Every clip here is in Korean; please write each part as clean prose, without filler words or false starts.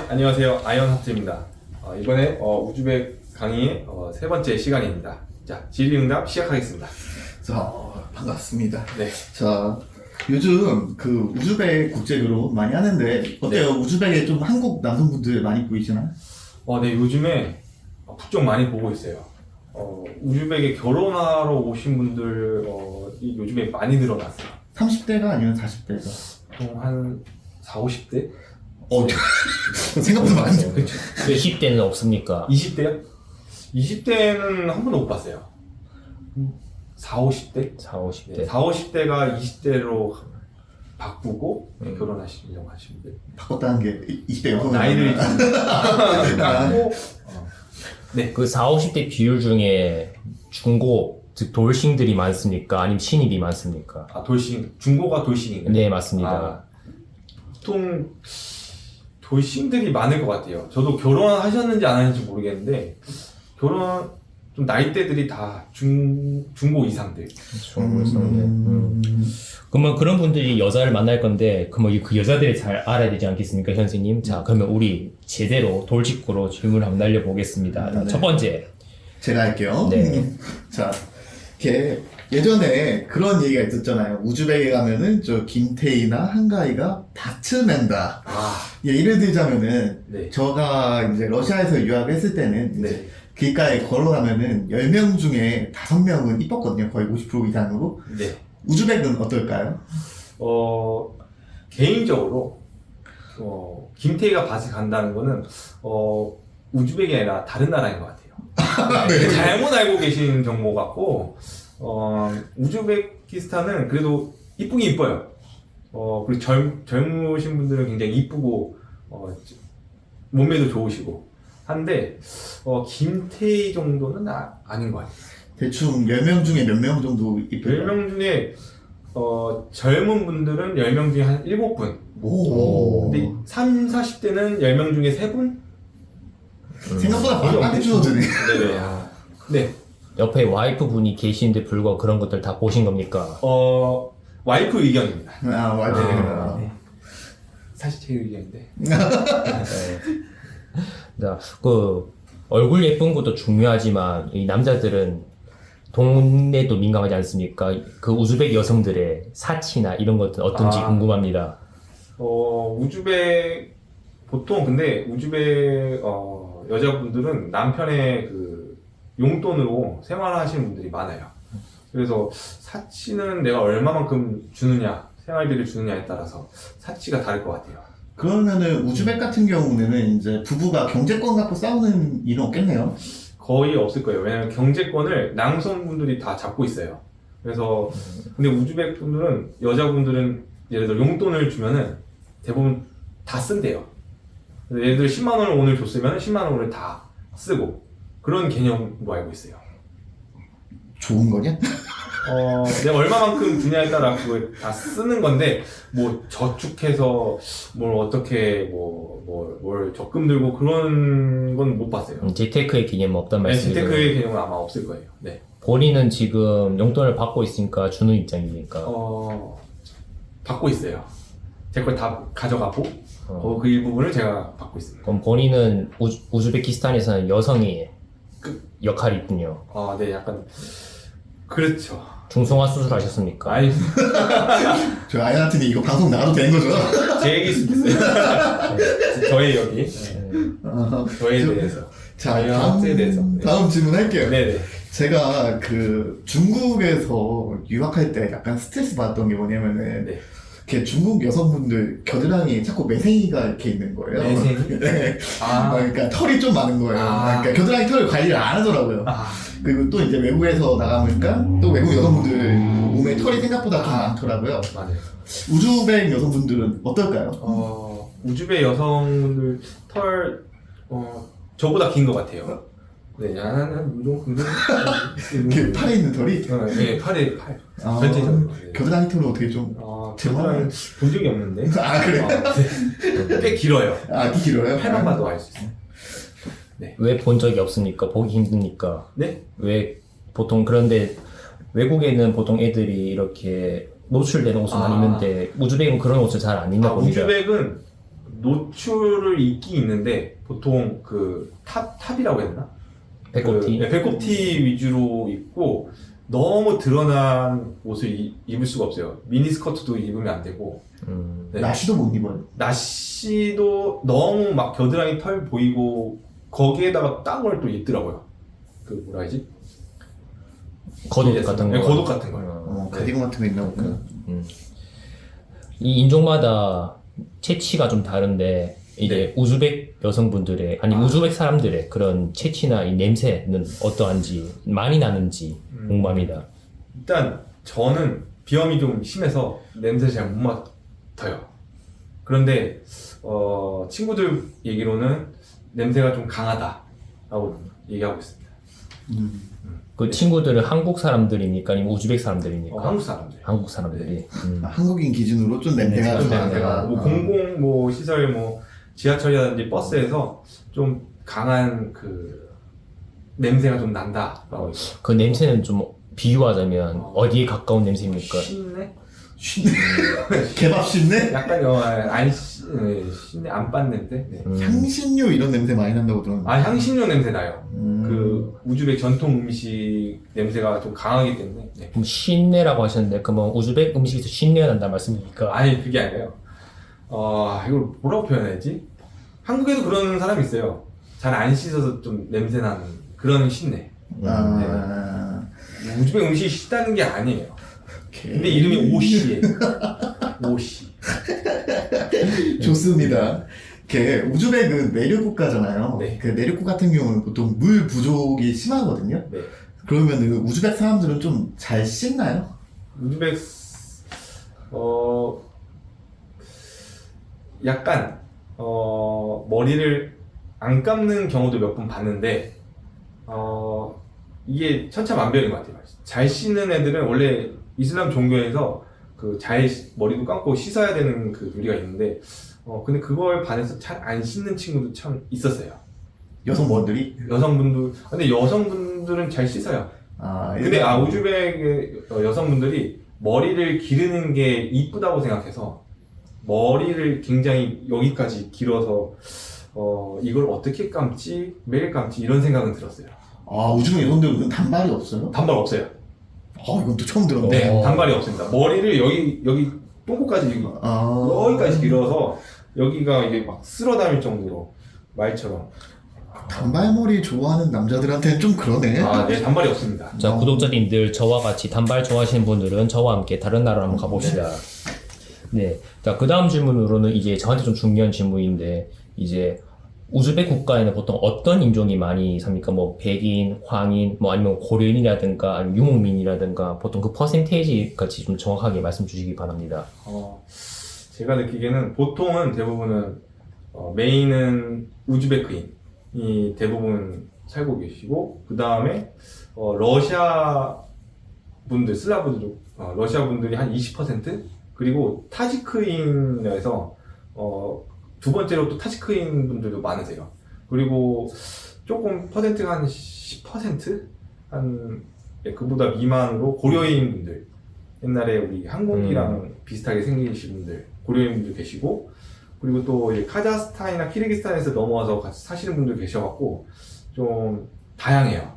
안녕하세요. 아이언하트입니다. 이번에 우즈벡 강의의 세 번째 시간입니다. 자, 질의응답 시작하겠습니다. 자, 반갑습니다. 네. 자, 요즘 그 우즈벡 국제교로 많이 하는데 어때요? 네. 우즈벡에 좀 한국 남성분들 많이 보이시나요? 네, 요즘에 북쪽 많이 보고 있어요. 우즈벡에 결혼하러 오신 분들 요즘에 많이 늘어났어요. 30대가 아니면 40대가? 보통 한 40, 50대? 생각보다 많은데. 그렇죠. 20대는 없습니까? 20대요? 20대는 한 번도 못 봤어요. 40, 50대? 40, 50대. 네, 40, 50대가 20대로 바꾸고 결혼하시려고 하시는 분. 바꿨다는 게 20대 여성 나이를 깎고 네. 그 40, 50대 비율 중에 중고, 즉 돌싱들이 많습니까? 아니면 신입이 많습니까? 돌싱, 중고가 돌싱인가요? 네, 맞습니다. 보통 돌싱들이 많을 것 같아요. 저도 결혼하셨는지 안 하셨는지 모르겠는데 결혼 좀 나이대들이 다 중고 이상들. 중고 있었는데. 그러면 그런 분들이 여자를 만날 건데, 그러면 그 여자들이 잘 알아야 되지 않겠습니까, 현수님? 자, 그러면 우리 제대로 돌직구로 질문을 한번 날려보겠습니다. 자, 네. 첫 번째. 제가 할게요. 네. 자, 이렇게 예전에 그런 얘기가 있었잖아요. 우즈벡에 가면은 저 김태희나 한가희가 다트맨다. 예를 들자면은 네. 저가 이제 러시아에서 유학했을 때는 네. 길가에 걸어가면은 10명 중에 5명은 이뻤거든요. 거의 50% 이상으로. 네. 우즈벡은 어떨까요? 개인적으로 김태희가 밭을 간다는 거는 우즈벡이 아니라 다른 나라인 것 같아요. 네. 잘못 알고 계신 정보 같고 우즈베키스탄은 그래도 이쁘긴 이뻐요. 그리고 젊으신 분들은 굉장히 이쁘고 몸매도 좋으시고 한데 김태희 정도는 아닌 것 같아요. 대충 10명 중에 몇 명 정도 이쁠까요? 10명 중에 젊은 분들은 10명 중에 한 7분. 오. 근데 30, 40대는 10명 중에 3분? 생각보다 많이 줄어드네. 네네. 네. 옆에 와이프 분이 계시는데 불구하고 그런 것들 다 보신 겁니까? 와이프 의견입니다. 아, 맞아요. 네. 사실 제 의견인데. 네. 자, 그 얼굴 예쁜 것도 중요하지만 이 남자들은 돈에도 민감하지 않습니까? 그 우즈벡 여성들의 사치나 이런 것들 어떤지 궁금합니다. 우즈벡 보통 근데 우즈벡 여자분들은 남편의 그 용돈으로 생활하시는 분들이 많아요. 그래서 사치는 내가 얼마만큼 주느냐, 생활비를 주느냐에 따라서 사치가 다를 것 같아요. 그러면은 우즈벡 같은 경우는 이제 부부가 경제권 갖고 싸우는 일은 없겠네요. 거의 없을 거예요. 왜냐면 경제권을 남성분들이 다 잡고 있어요. 그래서 근데 우즈벡 분들은 여자분들은 예를 들어 용돈을 주면은 대부분 다 쓴대요. 그래서 예를 들어 10만 원을 오늘 줬으면 10만 원을 다 쓰고 그런 개념으로 알고 있어요. 좋은 거냐? 내가 얼마만큼 주냐에 따라 그걸 다 쓰는 건데 뭐 저축해서 뭘 어떻게 뭘 적금 들고 그런 건 못 봤어요. 재테크의 개념은 없단 네, 말씀이죠. 재테크의 개념은 아마 없을 거예요. 네. 본인은 지금 용돈을 받고 있으니까 주는 입장입니까? 받고 있어요. 제 걸 다 가져가고 그 일부분을 제가 받고 있습니다. 그럼 본인은 우즈베키스탄에서는 여성의 역할이 있군요. 네, 약간 그렇죠. 중성화 수술하셨습니까? 아니, 저 아이언하트님 이거 방송 나가도 되는 거죠? 제 얘기일 수도 있어요. 저의 여기, 저에 대해서. 자, 아이언하트에 대해서. 네. 다음 질문 할게요. 네네. 제가 그 중국에서 유학할 때 약간 스트레스 받았던 게 뭐냐면은 네. 이렇게 중국 여성분들 겨드랑이에 자꾸 매생이가 이렇게 있는 거예요. 매생이? 네. 아. 그러니까 털이 좀 많은 거예요. 아. 그러니까 겨드랑이 털을 관리를 안 하더라고요. 아, 그리고 또 이제 외국에서 나가보니까 또 외국 여성분들 몸에 털이 생각보다 좀 많더라고요. 맞아요. 우즈벡 여성분들은 어떨까요? 우즈베 여성분들 털, 저보다 긴 것 같아요. 네, 한, 그 팔에 있는 털이 네, 팔. 아, 전체적으로. 네. 겨드랑이 털은 어떻게 좀 저는 본 적이 없는데. 아, 그래요? 네. 꽤 길어요. 길어요? 팔만 봐도 알 수 있어요. 왜 본 적이 없습니까? 보기 힘드니까. 네? 왜 보통 그런데 외국에는 보통 애들이 이렇게 노출되는 옷을 많이 입는데 우즈벡은 그런 옷을 잘 안 입나 봅니다. 우즈벡은 노출을 있긴 있는데 보통 그 탑이라고 해야 되나? 배꼽티. 배꼽티 위주로 입고 너무 드러난 옷을 입을 수가 없어요. 미니스커트도 입으면 안 되고 네. 나시도 못 입어요. 나시도 너무 막 겨드랑이 털 보이고 거기에다가 딴 걸 또 입더라고요. 그 뭐라 하지? 겉옷 같은 거. 네, 겉옷 같은 거요. 가디건 같은 거 입나 보구나. 이 인종마다 체취가 좀 다른데 이제 네. 우즈벡 여성분들의 아니 우즈벡 사람들의 그런 체취나 이 냄새는 어떠한지 많이 나는지 궁금합니다. 일단 저는 비염이 좀 심해서 냄새 잘 못 맡아요. 그런데 친구들 얘기로는 냄새가 좀 강하다라고 얘기하고 있습니다. 그 친구들은 한국 사람들입니까 아니면 우즈벡 사람들입니까? 한국 사람들. 한국 사람들이. 한국인 기준으로 좀 냄새가 좀 강하다. 냄새가 뭐 공공 뭐 시설 뭐 지하철이라든지 버스에서 좀 강한 그 냄새가 좀 난다라고 그 냄새는 좀 비유하자면 어디에 가까운 냄새입니까? 신내? 신내? 개밥 신내? 약간 신내 안빤 냄새? 네. 향신료 이런 냄새 많이 난다고 들었는데. 아 향신료 냄새 나요. 그 우즈벡 전통 음식 냄새가 좀 강하기 때문에. 네. 그럼 신내라고 하셨는데 그러면 우즈벡 음식에서 신내가 난다는 말씀입니까? 아니 그게 아니에요. 이걸 뭐라고 표현해야지? 한국에도 그런 사람이 있어요. 잘 안 씻어서 좀 냄새 나는 그런 신내. 우즈벡 음식이 씻다는 게 아니에요. 근데 이름이 오시예요. 오시. 좋습니다. 우즈벡은 내륙 국가잖아요. 네. 그 내륙 국 같은 경우는 보통 물 부족이 심하거든요. 네. 그러면 그 우즈벡 사람들은 좀 잘 씻나요? 우즈벡 약간 머리를 안 감는 경우도 몇 번 봤는데 이게 천차만별인 것 같아요. 잘 씻는 애들은 원래 이슬람 종교에서 그 머리도 감고 씻어야 되는 그 누리가 있는데 근데 그걸 반해서 잘 안 씻는 친구도 참 있었어요. 여성분들이? 근데 여성분들은 잘 씻어요. 근데 우즈벡의 여성분들이 머리를 기르는 게 이쁘다고 생각해서 머리를 굉장히 여기까지 길어서 이걸 어떻게 감지, 매일 감지 이런 생각은 들었어요. 우즈벡 여성들은 단발이 없어요? 단발 없어요. 이건 또 처음 들었네. 네, 단발이 없습니다. 머리를 여기 똥꼬까지 여기까지 길어서 여기가 이게 막 쓸어담을 정도로 말처럼. 단발머리 좋아하는 남자들한테는 좀 그러네. 네, 단발이 없습니다. 자, 구독자님들 저와 같이 단발 좋아하시는 분들은 저와 함께 다른 나라로 한번 가봅시다. 네. 자, 그 다음 질문으로는 이제 저한테 좀 중요한 질문인데, 이제 우즈벡 국가에는 보통 어떤 인종이 많이 삽니까? 뭐 백인, 황인, 뭐 아니면 고려인이라든가 아니면 유목민이라든가 보통 그 퍼센테이지 같이 좀 정확하게 말씀 주시기 바랍니다. 제가 느끼기에는 보통은 대부분은 메인은 우즈베크인이 대부분 살고 계시고 그 다음에 러시아 분들, 슬라브족 러시아 분들이 한 20% 그리고 타지크인에서 두 번째로 또 타지크인 분들도 많으세요. 그리고 조금 퍼센트가 한 10%? 그보다 미만으로 고려인 분들, 옛날에 우리 한국이랑 비슷하게 생기신 분들, 고려인 분들 계시고, 그리고 또 이제 카자흐스탄이나 키르기스탄에서 넘어와서 같이 사시는 분들 계셔갖고 좀 다양해요.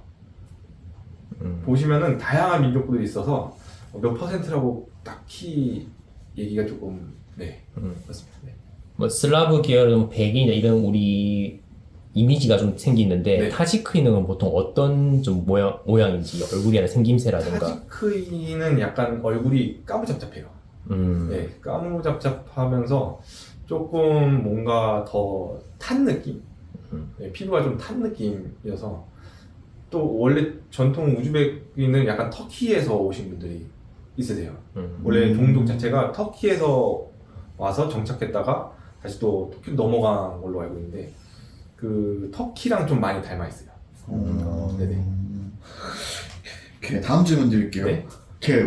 보시면은 다양한 민족들이 있어서 몇 퍼센트라고 딱히 얘기가 조금 그렇습니다. 네. 뭐 슬라브 계열은 백인이나 이런 우리 이미지가 좀 생기는데 네. 타지크인은 보통 어떤 좀 모양인지 얼굴이나 생김새라든가. 타지크인은 약간 얼굴이 까무잡잡해요. 네, 까무잡잡하면서 조금 뭔가 더 탄 느낌? 네, 피부가 좀 탄 느낌이어서 또 원래 전통 우즈벡인은 약간 터키에서 오신 분들이 있으세요. 원래 종족 자체가 터키에서 와서 정착했다가 다시 또 터키로 넘어간 걸로 알고 있는데 그 터키랑 좀 많이 닮아 있어요. 네네. 다음 질문 드릴게요. 네.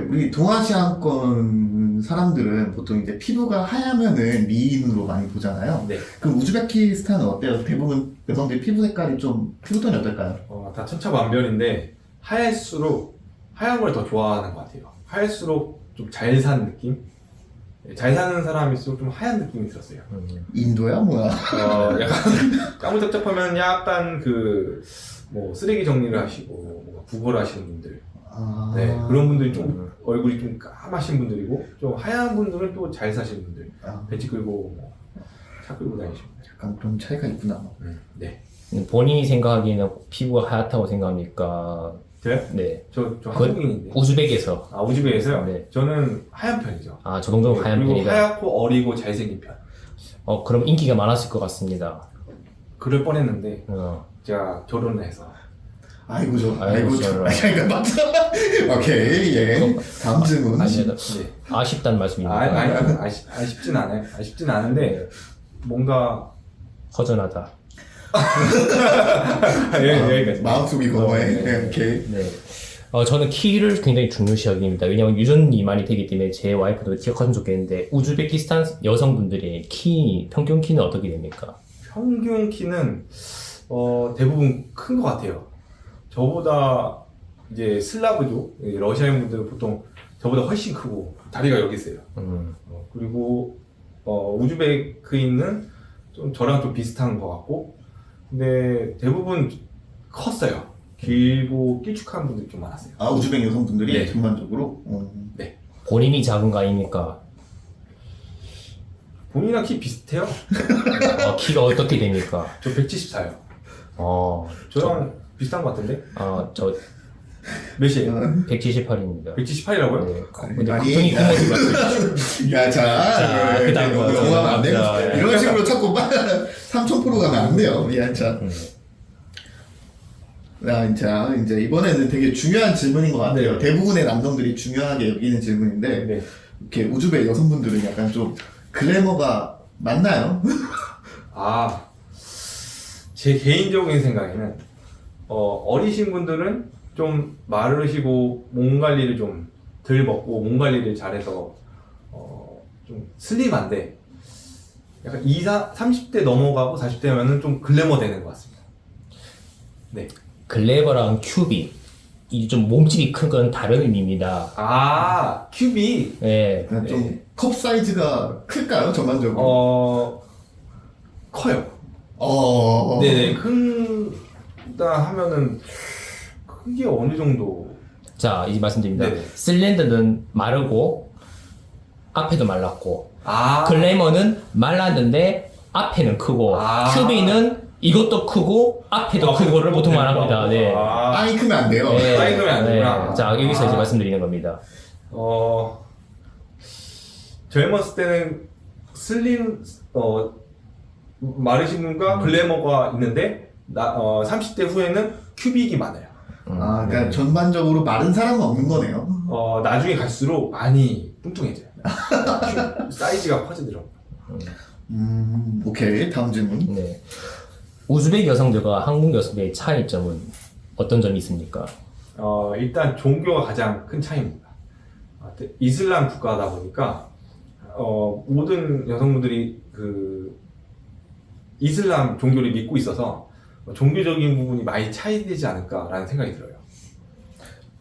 우리 동아시아권 사람들은 보통 이제 피부가 하얗면은 미인으로 많이 보잖아요. 네. 그럼 우즈베키스탄은 어때요? 대부분 여성들 피부 색깔이 피부톤이 어떨까요? 다 천차만별인데 하얀 걸 더 좋아하는 것 같아요. 하얄수록 좀 잘 산 느낌? 잘 사는 사람일수록 좀 하얀 느낌이 들었어요. 인도야 뭐야? 약간 까무잡잡하면 약간 뭐 쓰레기 정리를 하시고 뭐 구걸을 하시는 분들, 아... 네, 그런 분들이 좀 얼굴이 좀 까마신 분들이고 좀 하얀 분들은 또 잘 사시는 분들, 아, 벤치 끌고 뭐 차 끌고 다니시고. 약간 그런 차이가 있구나. 네. 본인이 생각하기에는 피부가 하얗다고 생각합니까? 저요? 네. 저 한국인인데. 우즈벡에서. 우즈벡에서요? 네. 저는 하얀 편이죠. 아, 저동적으로 하얀 그리고 편이다. 하얗고 어리고 잘생긴 편. 그럼 인기가 많았을 것 같습니다. 그럴 뻔했는데 어. 제가 결혼을 해서 아이고 저 아이고, 아이고 저런. 그러니까 맞다. 오케이 예. 다음 질문. 아닙니다. 네. 아쉽다는 말씀입니다. 아쉽진 않아요. 아쉽진 않은데 뭔가 허전하다. 여기까지. 마음속이 공허해. 네. 네, 오케이. 네. 저는 키를 굉장히 중요시 여깁니다. 왜냐하면 유전이 많이 되기 때문에 제 와이프도 기억하면 좋겠는데 우즈베키스탄 여성분들의 평균 키는 어떻게 됩니까? 평균 키는 대부분 큰 것 같아요. 저보다 이제 슬라브족, 러시아인 분들은 보통 저보다 훨씬 크고 다리가 여기 있어요. 그리고 우즈베크인은 좀 저랑 좀 비슷한 것 같고, 근데 대부분 컸어요. 길고 길쭉한 분들이 좀 많았어요. 아 우즈벡 여성분들이 네. 전반적으로. 본인이 작은 거 아닙니까? 본인이랑 키 비슷해요. 키가 어떻게 됩니까? 저 174요. 저랑 비슷한 것 같은데? 저 몇이에요? 178입니다. 178이라고요? 네. 근데 아니, 박정희 야. 부모님 같은 자, 자, 예, 그다음 거. 넘어가면 안 돼요. 자, 예. 이런 식으로 자꾸 3,000% 가면 안 돼요. 예, 자. 자, 이제 이번에는 되게 중요한 질문인 것 같아요. 네. 대부분의 남성들이 중요하게 여기는 질문인데, 네. 이렇게 우즈벡 여성분들은 약간 좀 글래머가 맞나요? 제 개인적인 생각에는 어리신 분들은 좀 마르시고 몸 관리를 좀 덜 먹고 몸 관리를 잘해서 좀 슬림한데 약간 30대 넘어가고 40대면은 좀 글래머 되는 것 같습니다. 네. 글래버랑 큐빅 이 좀 몸집이 큰 건 다른 의미입니다. 큐빅. 네. 그냥 좀 컵 사이즈가 클까요? 전반적으로? 커요. 어. 네네. 큰다 하면은 크기 어느 정도? 자, 이제 말씀드립니다. 네. 슬렌더는 마르고 앞에도 말랐고 아. 글래머는 말랐는데 앞에는 크고 큐빅은 이것도 크고 앞에도 크고를 보통 말합니다. 네. 아이 크면 안 돼요. 네. 아이 크면 안 되구나. 자, 여기서 이제 말씀드리는 겁니다. 젊었을 때는 마르신 분과 글래머가 있는데 30대 후에는 큐빅이 많아요. 그러니까 전반적으로 마른 사람은 없는 거네요. 나중에 갈수록 많이 뚱뚱해져요. 사이즈가 커지더라고요. 오케이. 다음 질문. 네. 우즈벡 여성들과 한국 여성들의 차이점은 어떤 점이 있습니까? 일단 종교가 가장 큰 차이입니다. 이슬람 국가다 보니까 모든 여성분들이 이슬람 종교를 믿고 있어서 종교적인 부분이 많이 차이되지 않을까라는 생각이 들어요.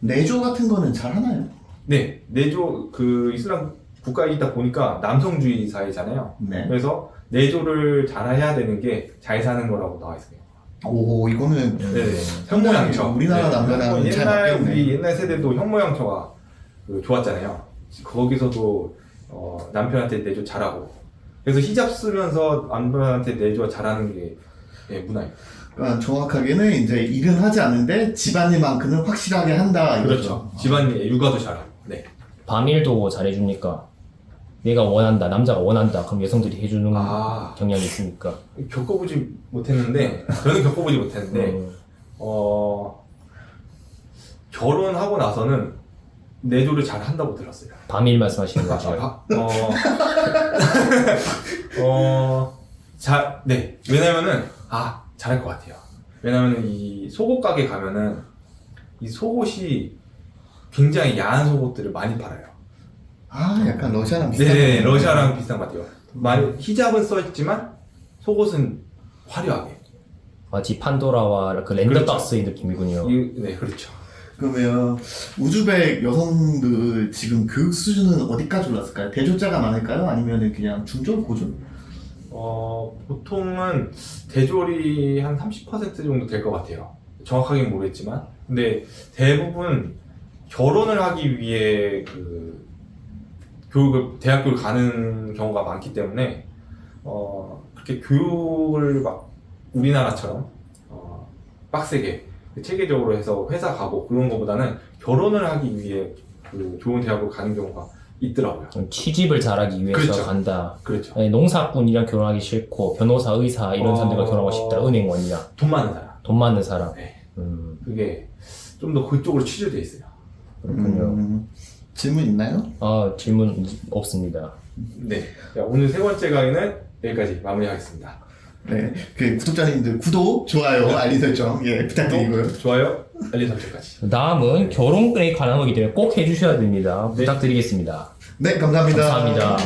내조 같은 거는 잘 하나요? 네, 내조 이슬람 국가이다 보니까 남성주의 사회잖아요. 네. 그래서 내조를 잘 해야 되는 게 잘 사는 거라고 나와 있어요. 오, 이거는 네, 현모양처. 우리나라 남자랑은 잘 맞겠네. 우리 옛날 세대도 현모양처가 좋았잖아요. 거기서도 남편한테 내조 잘하고. 그래서 히잡 쓰면서 남편한테 내조 잘하는 게 문화예요. 그러니까 정확하게는 이제 일은 하지 않는데 집안일만큼은 확실하게 한다. 이거죠. 그렇죠. 집안일, 육아도 잘하고. 네. 밤일도 잘해줍니까? 내가 원한다, 남자가 원한다, 그럼 여성들이 해주는 경향이 있습니까? 겪어보지 못했는데, 저는 겪어보지 못했는데, 결혼하고 나서는 내조를 잘 한다고 들었어요. 밤일 말씀하시는 거죠? 네. 왜냐면은, 잘할 것 같아요. 왜냐면은 이 속옷 가게 가면은, 이 속옷이 굉장히 야한 속옷들을 많이 팔아요. 약간 러시아랑 비슷한. 네, 러시아랑 비슷한 것 같아요. 히잡은 써있지만, 속옷은 화려하게. 마치 판도라와 그 랜덤박스의 느낌이군요. 네, 그렇죠. 그러면 우즈벡 여성들 지금 교육 수준은 어디까지 올랐을까요? 대졸자가 많을까요? 아니면 그냥 중졸, 고졸? 보통은 대졸이 한 30% 정도 될 것 같아요. 정확하게는 모르겠지만. 근데 대부분 결혼을 하기 위해 대학교를 가는 경우가 많기 때문에, 그렇게 교육을 막 우리나라처럼, 빡세게, 체계적으로 해서 회사 가고 그런 것보다는 결혼을 하기 위해 좋은 대학으로 가는 경우가 있더라고요. 취직을 잘하기 위해서 그렇죠. 간다. 그렇죠. 네, 농사꾼이랑 결혼하기 싫고 변호사, 의사 이런 사람들과 결혼하고 싶다. 은행원이랑 돈 많은 사람. 돈 많은 사람. 네. 그게 좀 더 그쪽으로 취재되어 있어요. 그렇군요. 질문 있나요? 질문 없습니다. 네. 자, 오늘 세 번째 강의는 여기까지 마무리하겠습니다. 네, 구독자님들 구독, 좋아요, 알림 설정 부탁드리고요. 구독, 좋아요, 알림 설정까지. 다음은 결혼에 관한 거기 때문에 꼭 해주셔야 됩니다. 네. 부탁드리겠습니다. 네, 감사합니다. 감사합니다.